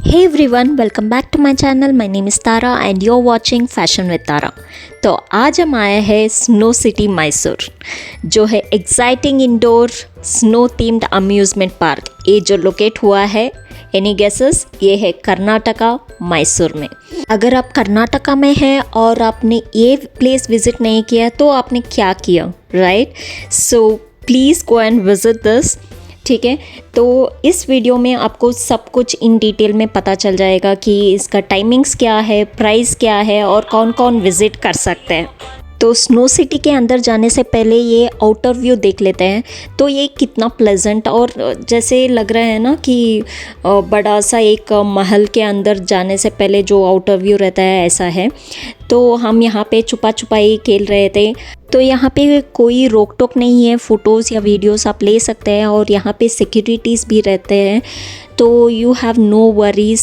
Hey everyone, welcome back to my channel. My name is Tara and you're watching Fashion with Tara. तो आज हम आए हैं snow city Mysore, जो है exciting indoor snow themed amusement park. ये जो लोकेट हुआ है, एनी गेसेस? ये है कर्नाटका मैसूर में। अगर आप कर्नाटका में हैं और आपने ये प्लेस विजिट नहीं किया तो आपने क्या किया, right? So please go and visit this. ठीक है, तो इस वीडियो में आपको सब कुछ इन डिटेल में पता चल जाएगा कि इसका टाइमिंग्स क्या है, प्राइस क्या है और कौन कौन विज़िट कर सकते हैं। तो स्नो सिटी के अंदर जाने से पहले ये आउटर व्यू देख लेते हैं। तो ये कितना प्लेजेंट और जैसे लग रहा है ना कि बड़ा सा एक महल के अंदर जाने से पहले जो आउटर व्यू रहता है, ऐसा है। तो हम यहाँ पे छुपा छुपाई खेल रहे थे। तो यहाँ पे कोई रोक टोक नहीं है, फ़ोटोज़ या वीडियोस आप ले सकते हैं और यहाँ पे सिक्योरिटीज़ भी रहते हैं। तो you have no worries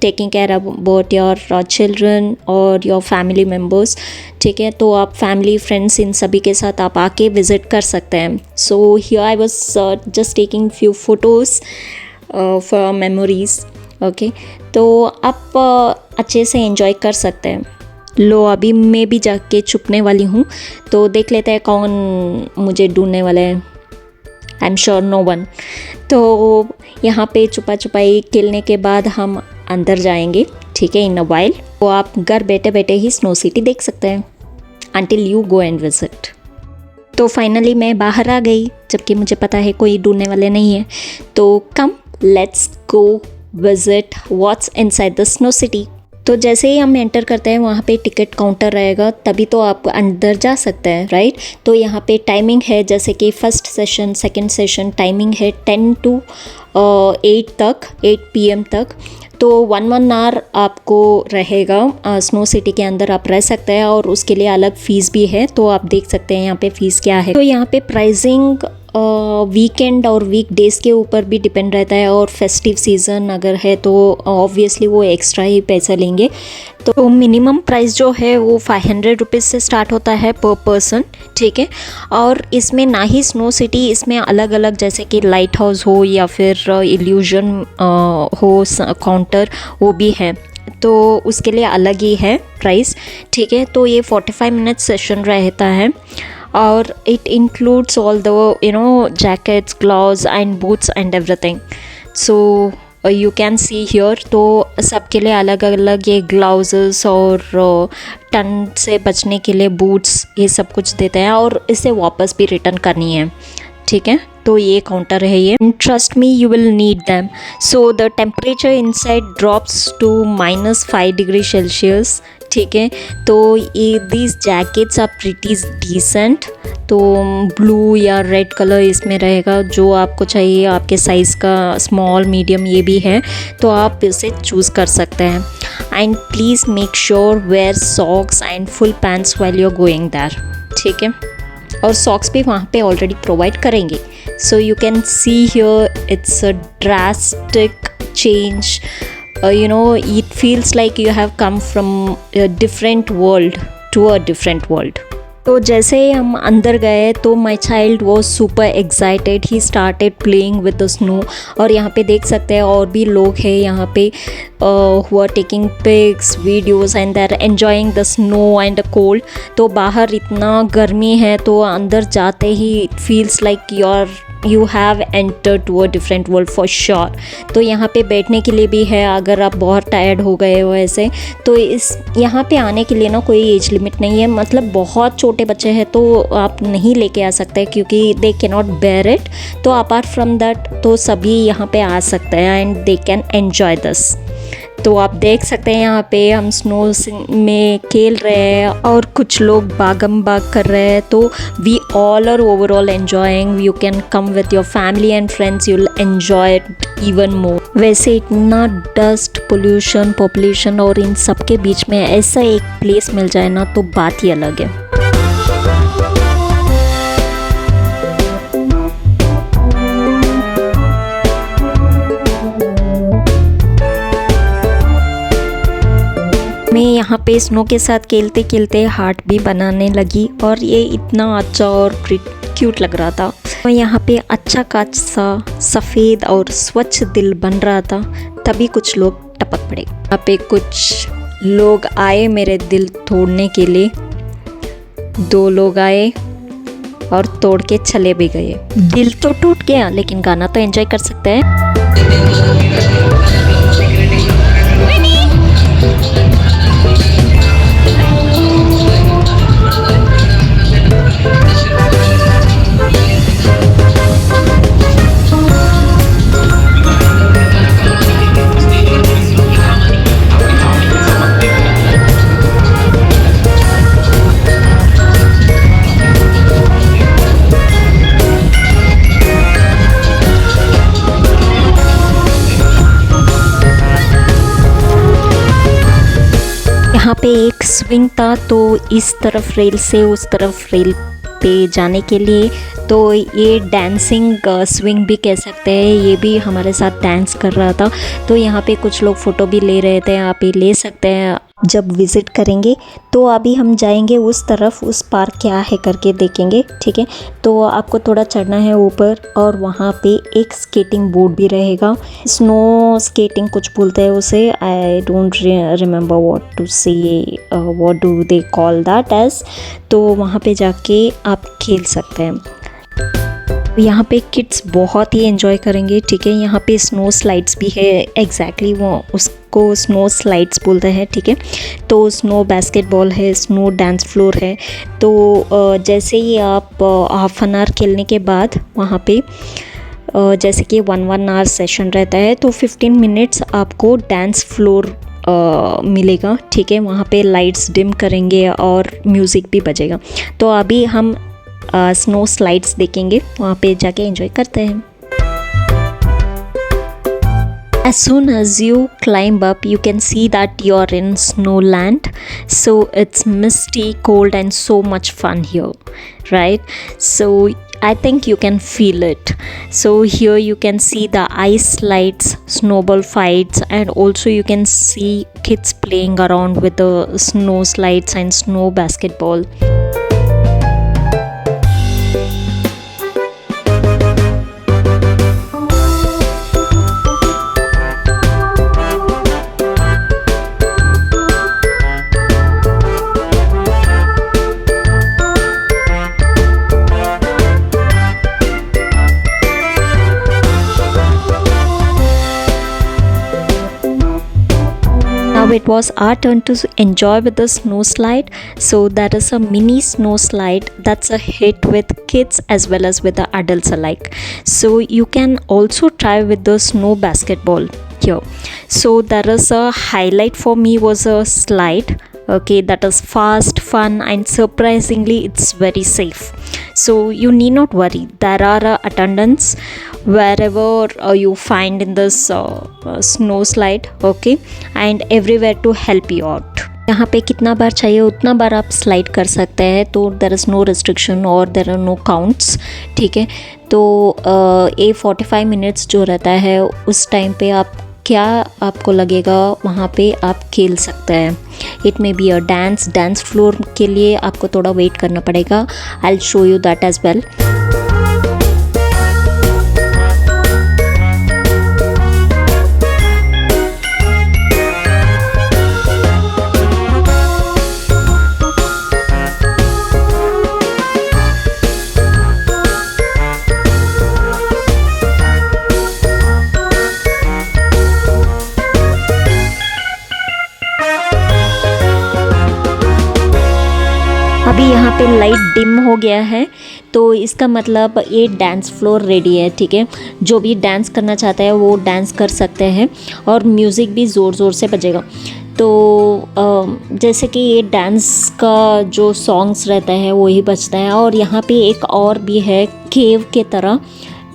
taking care about your children और योर फैमिली मेम्बर्स। ठीक है, तो आप फैमिली फ्रेंड्स इन सभी के साथ आप आके विज़िट कर सकते हैं। So here I was just taking few photos for memories. Okay, तो आप अच्छे से एंजॉय कर सकते हैं। लो, अभी मैं भी जाके छुपने वाली हूँ, तो देख लेते हैं कौन मुझे ढूंढने वाला है। I am sure no one. तो यहाँ पे छुपा छुपाई खेलने के बाद हम अंदर जाएंगे, ठीक है, इन अ वाइल। तो आप घर बैठे बैठे ही स्नो सिटी देख सकते हैं until you go and visit. तो फाइनली मैं बाहर आ गई, जबकि मुझे पता है कोई ढूंढने वाले नहीं है। तो come let's go visit what's inside the snow city. तो जैसे ही हम एंटर करते हैं वहाँ पे टिकट काउंटर रहेगा, तभी तो आप अंदर जा सकते हैं, राइट? तो यहाँ पे टाइमिंग है, जैसे कि first session, second session timing है 10 to 8 तक, 8 PM तक। तो 1 आवर आपको रहेगा स्नो सिटी के अंदर, आप रह सकते हैं और उसके लिए अलग फ़ीस भी है। तो आप देख सकते हैं यहाँ पे फ़ीस क्या है। तो यहाँ पे प्राइसिंग वीकेंड और वीक डेज़ के ऊपर भी डिपेंड रहता है, और फेस्टिव सीज़न अगर है तो ऑब्वियसली वो एक्स्ट्रा ही पैसा लेंगे। तो मिनिमम प्राइस जो है वो 500 रुपीज़ से स्टार्ट होता है पर पर्सन, ठीक है। और इसमें ना ही स्नो सिटी, इसमें अलग अलग जैसे कि लाइट हाउस हो या फिर इल्यूजन हो काउंटर, वो भी है। तो उसके लिए अलग ही है प्राइस, ठीक है। तो ये 45 मिनट सेशन रहता है और it includes all the jackets, gloves and boots and everything. So you can see here, तो सबके लिए अलग अलग ये ग्लव्स और ठंड से बचने के लिए बूट्स, ये सब कुछ देते हैं और इसे वापस भी रिटर्न करनी है, ठीक है। तो ये काउंटर है ये। Trust me, you will need them. So the temperature inside drops to -5 degree Celsius, ठीक है। तो ये these jackets are pretty decent. तो ब्लू या रेड कलर इसमें रहेगा, जो आपको चाहिए, आपके साइज़ का स्मॉल मीडियम ये भी है, तो आप इसे चूज़ कर सकते हैं। And please make sure wear socks and full pants while you are going there, ठीक है। और सॉक्स भी वहाँ पे ऑलरेडी प्रोवाइड करेंगे। So you can see here it's a drastic change. It feels like you have come from a different world to a different world. तो जैसे ही हम अंदर गए तो my child was super excited, he started playing with the snow. और यहाँ पे देख सकते हैं और भी लोग हैं यहाँ पे who are taking pics, videos and they are enjoying the snow and the cold. तो बाहर इतना गर्मी है, तो अंदर जाते ही it feels like you have entered to a different world for sure. तो यहाँ पे बैठने के लिए भी है, अगर आप बहुत टायर्ड हो गए हो ऐसे, तो इस यहाँ पे आने के लिए ना कोई एज लिमिट नहीं है। मतलब बहुत छोटे बच्चे हैं तो आप नहीं लेके आ सकते क्योंकि they can not bear it. तो अपार्ट फ्रॉम दैट तो सभी यहाँ पे आ सकते हैं and they can enjoy this. तो आप देख सकते हैं यहाँ पे हम स्नो में खेल रहे हैं और कुछ लोग भागम भाग कर रहे हैं। तो we all are overall enjoying. You can come with your family and friends, you will enjoy it even more. वैसे इतना डस्ट, पोल्यूशन, पॉपुलेशन और इन सब के बीच में ऐसा एक प्लेस मिल जाए ना, तो बात ही अलग है। मैं यहाँ पे स्नो के साथ खेलते खेलते हार्ट भी बनाने लगी और ये इतना अच्छा और क्यूट लग रहा था। और यहाँ पे अच्छा खासा सफ़ेद और स्वच्छ दिल बन रहा था, तभी कुछ लोग टपक पड़े। यहाँ पे कुछ लोग आए मेरे दिल तोड़ने के लिए। 2 लोग आए और तोड़ के चले भी गए। दिल तो टूट गया, लेकिन गाना तो एंजॉय कर सकते हैं। यहाँ पे एक स्विंग था, तो इस तरफ रेल से उस तरफ रेल पे जाने के लिए, तो ये डांसिंग स्विंग भी कह सकते हैं, ये भी हमारे साथ डांस कर रहा था। तो यहाँ पे कुछ लोग फ़ोटो भी ले रहे थे, आप भी ले सकते हैं जब विज़िट करेंगे। तो अभी हम जाएंगे उस तरफ, उस पार्क क्या है करके देखेंगे, ठीक है। तो आपको थोड़ा चढ़ना है ऊपर, और वहाँ पे एक स्केटिंग बोर्ड भी रहेगा, स्नो स्केटिंग कुछ बोलते हैं उसे, I don't remember what to say, what do they call that as. तो वहाँ पे जाके आप खेल सकते हैं। यहाँ पे किड्स बहुत ही एंजॉय करेंगे, ठीक है। यहाँ पे स्नो स्लाइड्स भी है, एग्जैक्टली वो उसको स्नो स्लाइड्स बोलते हैं, ठीक है। तो स्नो बास्केटबॉल है, स्नो डांस फ्लोर है। तो जैसे ही आप हाफ एन आवर खेलने के बाद वहाँ पे जैसे कि 1 आवर सेशन रहता है, तो 15 मिनट्स आपको डांस फ्लोर मिलेगा, ठीक है। वहाँ पे लाइट्स डिम करेंगे और म्यूज़िक भी बजेगा। तो अभी हम स्नो स्लाइड्स देखेंगे, वहाँ पे जाके एंजॉय करते हैं। As soon as you climb up, you can see that you are in snowland. So it's misty, cold, and so much fun here, right? So I think you can feel it. So here you can see the ice slides, snowball fights, and also you can see kids playing around with the snow slides and snow basketball. Now it was our turn to enjoy with the snow slide. So that is a mini snow slide that's a hit with kids as well as with the adults alike. So you can also try with the snow basketball here. So there is a highlight for me was a slide, okay, that is fast, fun, and surprisingly it's very safe. So you need not worry, there are attendants wherever you find in this snow slide, okay, and everywhere to help you out. यहाँ पे कितना बार चाहिए उतना बार आप slide कर सकते हैं, तो देर इज़ नो रिस्ट्रिक्शन और देर आर नो काउंट्स, ठीक है। तो ये 45 मिनट्स जो रहता है उस टाइम पे आप क्या आपको लगेगा वहाँ पे आप खेल सकते हैं। It may be a dance floor के लिए आपको थोड़ा वेट करना पड़ेगा, I will show you that as well. अभी यहाँ पे लाइट डिम हो गया है, तो इसका मतलब ये डांस फ्लोर रेडी है, ठीक है। जो भी डांस करना चाहता है वो डांस कर सकते हैं, और म्यूज़िक भी ज़ोर ज़ोर से बजेगा। तो जैसे कि ये डांस का जो सॉन्ग्स रहता है वही बजता है, और यहाँ पे एक और भी है केव के तरह,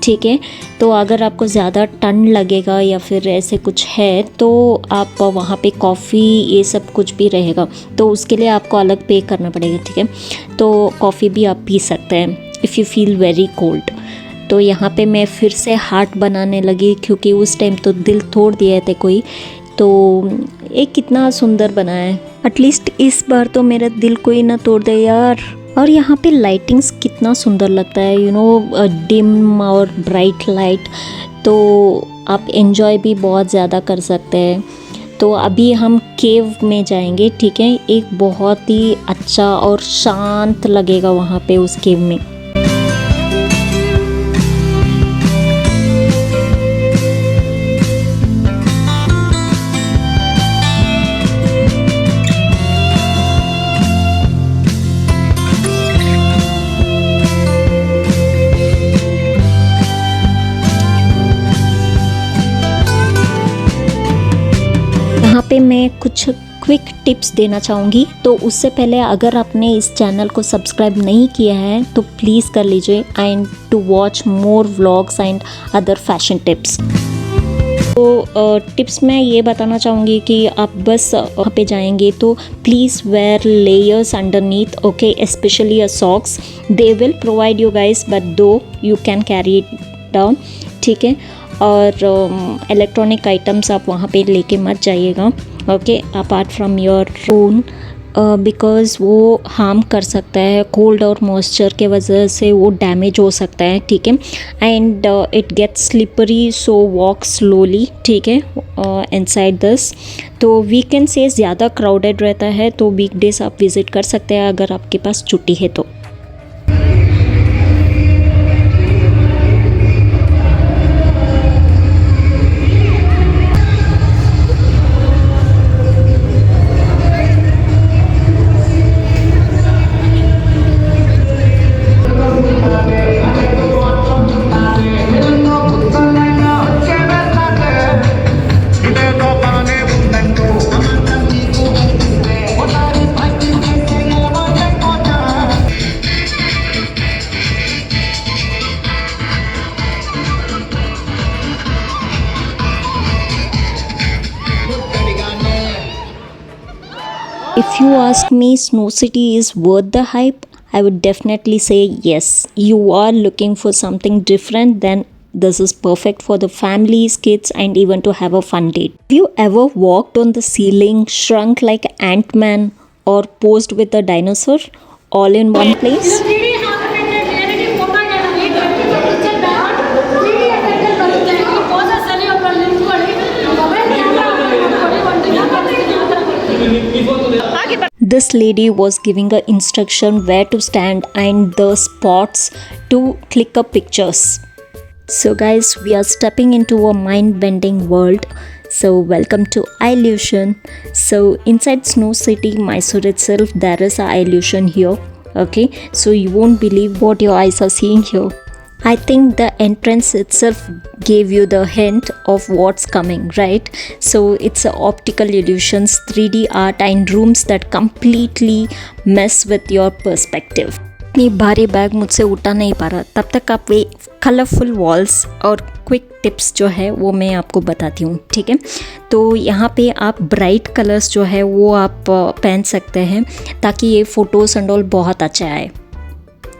ठीक है। तो अगर आपको ज़्यादा ठंड लगेगा या फिर ऐसे कुछ है तो आप वहाँ पे कॉफ़ी ये सब कुछ भी रहेगा, तो उसके लिए आपको अलग पे करना पड़ेगा, ठीक है। तो कॉफ़ी भी आप पी सकते हैं if you feel very cold. तो यहाँ पे मैं फिर से हार्ट बनाने लगी, क्योंकि उस टाइम तो दिल तोड़ दिए थे कोई, तो ये कितना सुंदर बना है। एटलीस्ट इस बार तो मेरा दिल कोई ना तोड़ दे यार, और यहाँ पे लाइटिंग्स कितना सुंदर लगता है, यू नो, डिम और ब्राइट लाइट, तो आप एंजॉय भी बहुत ज़्यादा कर सकते हैं। तो अभी हम केव में जाएंगे, ठीक है। एक बहुत ही अच्छा और शांत लगेगा वहाँ पे उस केव में। यहाँ पे मैं कुछ क्विक टिप्स देना चाहूँगी। तो उससे पहले अगर आपने इस चैनल को सब्सक्राइब नहीं किया है तो प्लीज़ कर लीजिए, and to watch more vlogs and other fashion tips. तो टिप्स मैं ये बताना चाहूँगी कि आप बस वहाँ पे जाएंगे तो please wear layers underneath, okay, specially a socks. They will provide you guys, but though you can carry it down, ठीक है। और इलेक्ट्रॉनिक आइटम्स आप वहाँ पे लेके मत जाइएगा, okay, apart from your phone, because वो हार्म कर सकता है। कोल्ड और मॉइस्चर के वजह से वो डैमेज हो सकता है, ठीक है। And it gets slippery, so walk slowly, ठीक है, इनसाइड दिस। तो वीकेंड से ज़्यादा क्राउडेड रहता है, तो वीकडेज आप विज़िट कर सकते हैं अगर आपके पास छुट्टी है तो। If you ask me, Snow City is worth the hype, I would definitely say yes. You are looking for something different, then this is perfect for the families, kids, and even to have a fun date. Have you ever walked on the ceiling, shrunk like Ant-Man, or posed with a dinosaur all in one place? This lady was giving a instruction where to stand and the spots to click up pictures. So guys, we are stepping into a mind-bending world. So welcome to Illusion. So inside Snow City, Mysore itself, there is a illusion here. Okay, so you won't believe what your eyes are seeing here. I think the entrance itself gave you the hint of what's coming, right? So it's a optical illusions, 3D art and rooms that completely mess with your perspective. इतनी भारी bag मुझसे उठा नहीं पा रहा, तब तक आप वे कलरफुल वॉल्स और क्विक टिप्स जो है वो मैं आपको बताती हूँ, ठीक है। तो यहाँ पे आप ब्राइट कलर्स जो है वो आप पहन सकते हैं ताकि ये फ़ोटोज़ एंड ऑल बहुत अच्छा आए,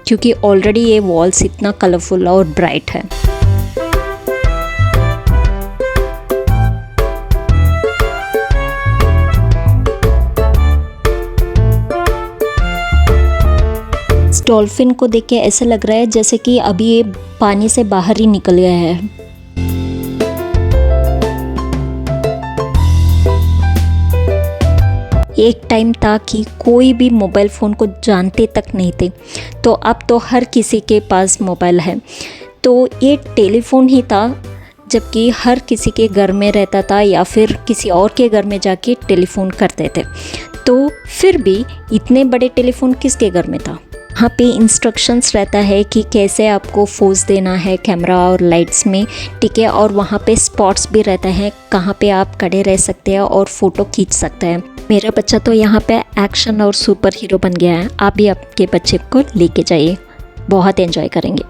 क्योंकि ऑलरेडी ये वॉल्स इतना कलरफुल और ब्राइट है। इस डॉल्फिन को देख के ऐसा लग रहा है जैसे कि अभी ये पानी से बाहर ही निकल गया है। एक टाइम था कि कोई भी मोबाइल फ़ोन को जानते तक नहीं थे, तो अब तो हर किसी के पास मोबाइल है। तो ये टेलीफोन ही था, जबकि हर किसी के घर में रहता था या फिर किसी और के घर में जाके टेलीफोन करते थे। तो फिर भी इतने बड़े टेलीफोन किसके घर में था? वहाँ पे इंस्ट्रक्शंस रहता है कि कैसे आपको फोज देना है कैमरा और लाइट्स में, ठीक है। और वहाँ पे स्पॉट्स भी रहते हैं कहाँ पे आप खड़े रह सकते हैं और फ़ोटो खींच सकते हैं। मेरा बच्चा तो यहाँ पे एक्शन और सुपर हीरो बन गया है। आप भी आपके बच्चे को लेके जाइए, बहुत एंजॉय करेंगे।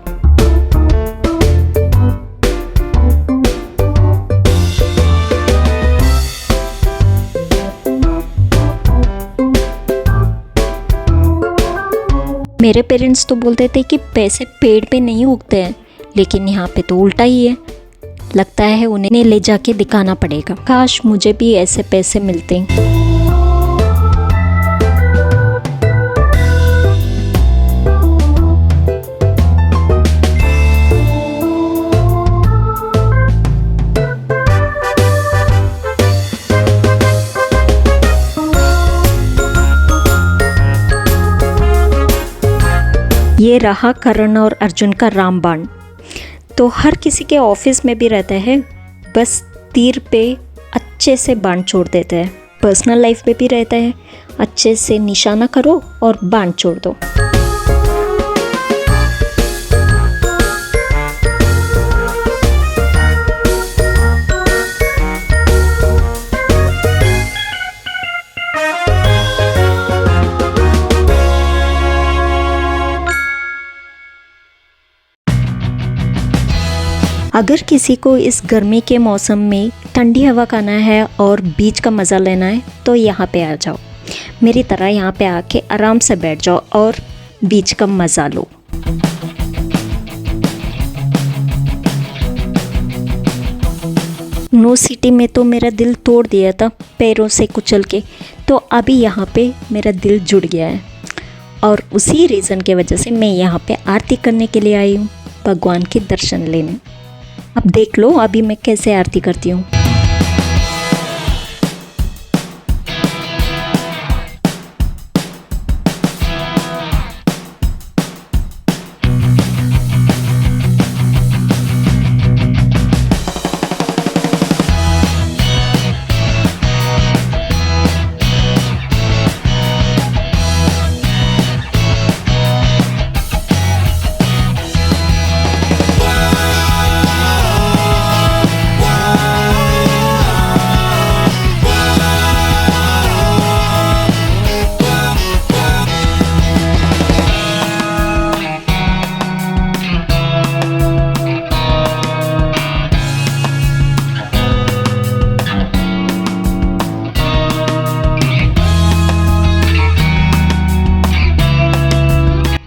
मेरे पेरेंट्स तो बोलते थे कि पैसे पेड़ पे नहीं उगते हैं, लेकिन यहाँ पे तो उल्टा ही है। लगता है उन्हें ले जाके दिखाना पड़ेगा। काश मुझे भी ऐसे पैसे मिलते। ये रहा करण और अर्जुन का रामबाण। तो हर किसी के ऑफिस में भी रहता है, बस तीर पे अच्छे से बाण छोड़ देते हैं। पर्सनल लाइफ में भी रहता है, अच्छे से निशाना करो और बाण छोड़ दो। अगर किसी को इस गर्मी के मौसम में ठंडी हवा खाना है और बीच का मज़ा लेना है तो यहाँ पे आ जाओ। मेरी तरह यहाँ पे आके आराम से बैठ जाओ और बीच का मज़ा लो। स्नो सिटी में तो मेरा दिल तोड़ दिया था पैरों से कुचल के, तो अभी यहाँ पे मेरा दिल जुड़ गया है और उसी रीज़न के वजह से मैं यहाँ पे आरती करने के लिए आई हूँ, भगवान के दर्शन लेने। अब देख लो अभी मैं कैसे आरती करती हूँ।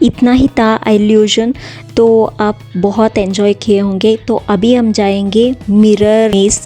इतना ही था इल्यूजन, तो आप बहुत एंजॉय किए होंगे। तो अभी हम जाएंगे मिरर मेज।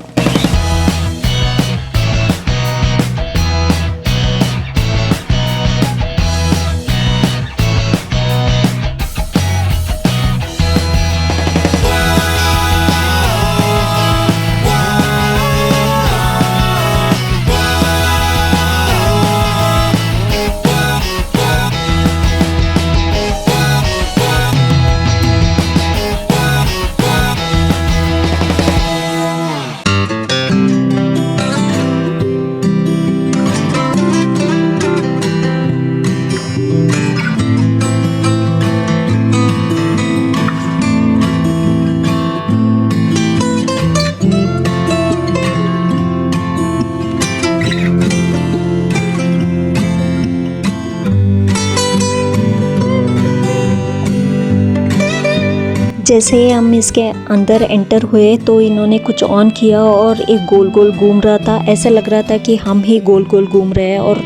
जैसे हम इसके अंदर एंटर हुए तो इन्होंने कुछ ऑन किया और एक गोल गोल घूम रहा था। ऐसा लग रहा था कि हम ही गोल गोल घूम रहे हैं और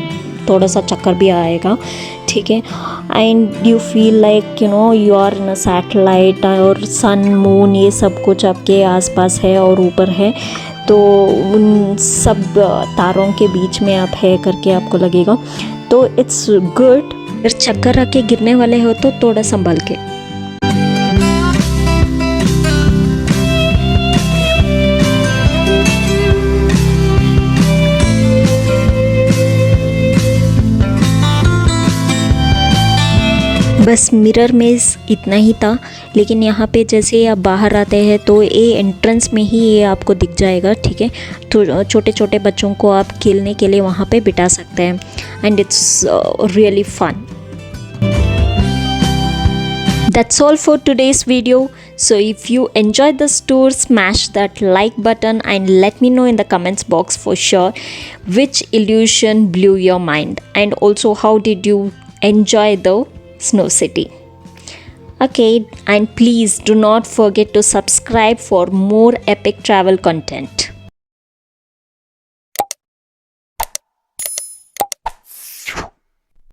थोड़ा सा चक्कर भी आएगा, ठीक है। And you feel like you are in a satellite, और सन मून ये सब कुछ आपके आसपास है और ऊपर है, तो उन सब तारों के बीच में आप है करके आपको लगेगा। तो इट्स गुड। अगर चक्कर आके गिरने वाले हो तो थोड़ा संभल के। बस मिरर मेज़ इतना ही था, लेकिन यहाँ पे जैसे आप बाहर आते हैं तो ये एंट्रेंस में ही ये आपको दिख जाएगा, ठीक है। तो छोटे छोटे बच्चों को आप खेलने के लिए वहाँ पे बिठा सकते हैं and it's really fun. That's all for today's video. So if you enjoyed this tour, smash that like button and let me know in the comments box for sure which illusion blew your mind, and also how did you enjoy the Snow City. Okay, and please do not forget to subscribe for more epic travel content.